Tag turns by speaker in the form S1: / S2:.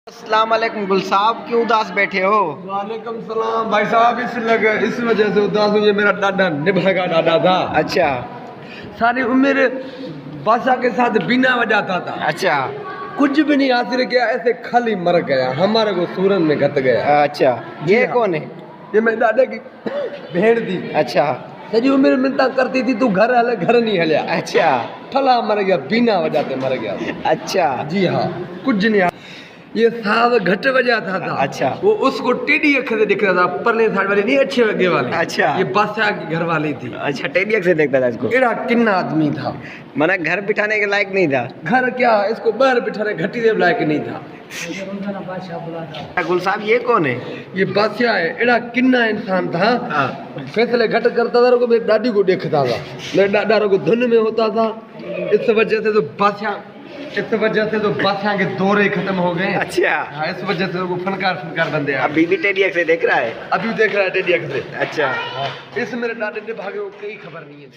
S1: अस्सलाम वालेकुम गुल साहब, क्यों उदास बैठे हो?
S2: वालेकुम सलाम भाई साहब। इस वजह से उदास हूँ, ये मेरा दादा निभागा दादा था।
S1: अच्छा
S2: सारी उम्र बादशाह के साथ बिना बजाता था।
S1: अच्छा
S2: कुछ भी नहीं हासिल किया, ऐसे खाली मर गया, हमारे को सूरन में घट गया।
S1: अच्छा, ये
S2: हाँ।
S1: कौन है?
S2: ये मेरे दादा की भेड़ थी।
S1: अच्छा
S2: सजी उम्र मिन्नता करती थी, तू घर हले, घर नहीं हलिया।
S1: अच्छा
S2: ठला मर गया, बिना बजाते मर गया।
S1: अच्छा
S2: जी हाँ, कुछ नहीं। ये साहब घट बजाता था।
S1: अच्छा।
S2: वो उसको टेढ़ी अख से दिख रहा था, परले साइड वाली नहीं, अच्छे लगे वाली।
S1: अच्छा।
S2: ये बादशाह की घर वाली थी।
S1: अच्छा, टेढ़ी से देखता था इसको।
S2: एड़ा किन्ना आदमी था,
S1: मना घर बिठाने के लायक नहीं था।
S2: घर क्या, इसको बाहर बिठाने घटी देव लायक नहीं था।
S1: गुल साहब, ये कौन है?
S2: ये बादशाह है, एड़ा किन्ना इंसान था। फैसले घट करता था, मेरी दादी को देखता था, मेरे दादा को धुन में होता था। इस वजह से तो बादशाह के दौरे खत्म हो गए।
S1: अच्छा,
S2: हाँ, इस वजह से वो फनकार बंदे हैं।
S1: अभी भी टेढ़ी से देख रहा है?
S2: अभी देख रहा है टेढ़ी अख से।
S1: अच्छा
S2: इस मेरे दादा ने भागे को कई खबर नहीं है।